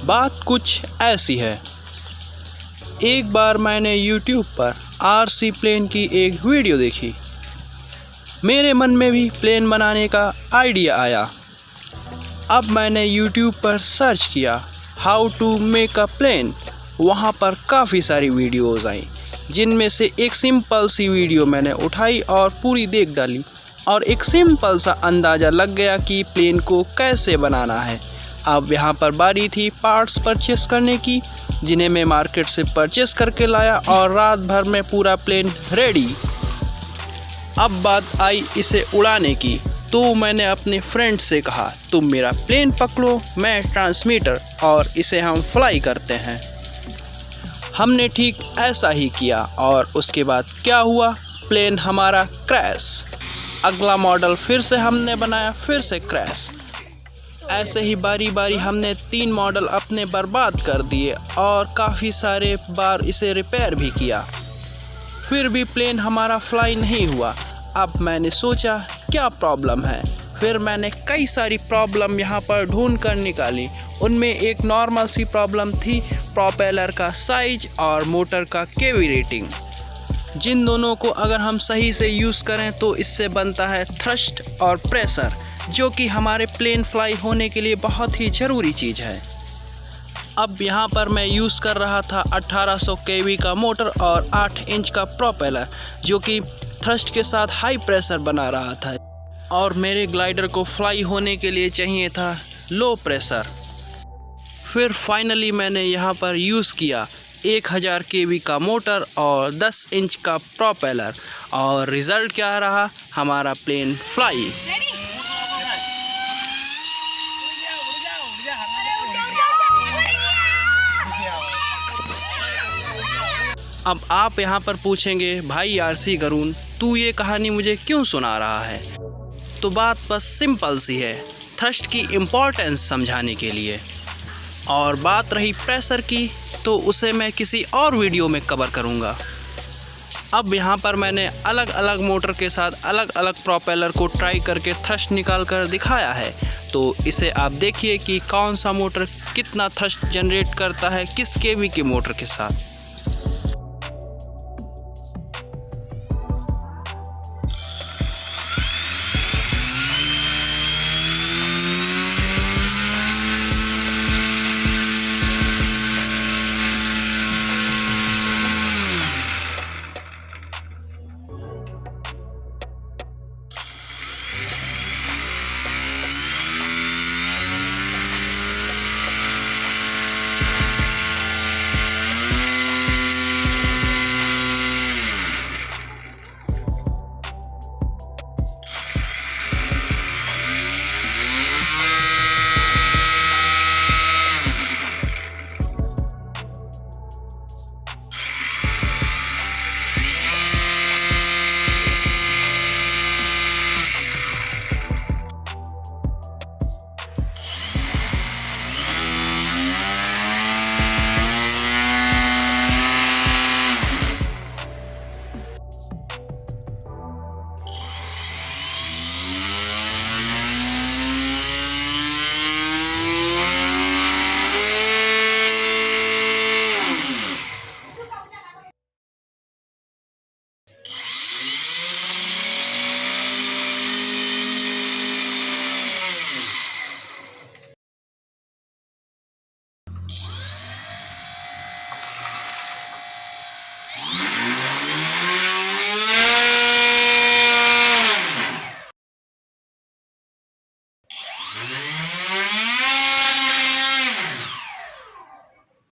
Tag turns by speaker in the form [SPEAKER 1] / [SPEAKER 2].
[SPEAKER 1] बात कुछ ऐसी है। एक बार मैंने YouTube पर RC प्लेन की एक वीडियो देखी। मेरे मन में भी प्लेन बनाने का आइडिया आया। अब मैंने YouTube पर सर्च किया how to make a plane. वहाँ पर काफ़ी सारी वीडियोज़ आई, जिनमें से एक सिंपल सी वीडियो मैंने उठाई और पूरी देख डाली और एक सिंपल सा अंदाज़ा लग गया कि प्लेन को कैसे बनाना है। अब यहाँ पर बारी थी पार्ट्स परचेस करने की, जिन्हें मैं मार्केट से परचेस करके लाया और रात भर में पूरा प्लेन रेडी। अब बात आई इसे उड़ाने की, तो मैंने अपने फ्रेंड से कहा तुम मेरा प्लेन पकड़ो, मैं ट्रांसमीटर, और इसे हम फ्लाई करते हैं। हमने ठीक ऐसा ही किया और उसके बाद क्या हुआ, प्लेन हमारा क्रैश। अगला मॉडल फिर से हमने बनाया, फिर से क्रैश। ऐसे ही बारी बारी हमने 3 मॉडल अपने बर्बाद कर दिए और काफ़ी सारे बार इसे रिपेयर भी किया, फिर भी प्लेन हमारा फ्लाई नहीं हुआ। अब मैंने सोचा क्या प्रॉब्लम है। फिर मैंने कई सारी प्रॉब्लम यहाँ पर ढूंढ कर निकाली। उनमें एक नॉर्मल सी प्रॉब्लम थी प्रोपेलर का साइज और मोटर का केवी रेटिंग। जिन दोनों को अगर हम सही से यूज़ करें तो इससे बनता है थ्रस्ट और प्रेशर, जो कि हमारे प्लेन फ्लाई होने के लिए बहुत ही ज़रूरी चीज़ है। अब यहाँ पर मैं यूज़ कर रहा था 1800 केवी का मोटर और 8 इंच का प्रोपेलर, जो कि थ्रस्ट के साथ हाई प्रेशर बना रहा था, और मेरे ग्लाइडर को फ्लाई होने के लिए चाहिए था लो प्रेशर। फिर फाइनली मैंने यहाँ पर यूज़ किया 1000 केवी का मोटर और 10 इंच का प्रोपेलर, और रिज़ल्ट क्या रहा, हमारा प्लेन फ्लाई। अब आप यहाँ पर पूछेंगे भाई RC गरून, तू ये कहानी मुझे क्यों सुना रहा है? तो बात बस सिंपल सी है, थ्रस्ट की इम्पोर्टेंस समझाने के लिए। और बात रही प्रेशर की, तो उसे मैं किसी और वीडियो में कवर करूँगा। अब यहाँ पर मैंने अलग अलग मोटर के साथ अलग अलग प्रोपेलर को ट्राई करके थ्रस्ट निकाल कर दिखाया है, तो इसे आप देखिए कि कौन सा मोटर कितना थ्रस्ट जनरेट करता है किस केवी के मोटर के साथ।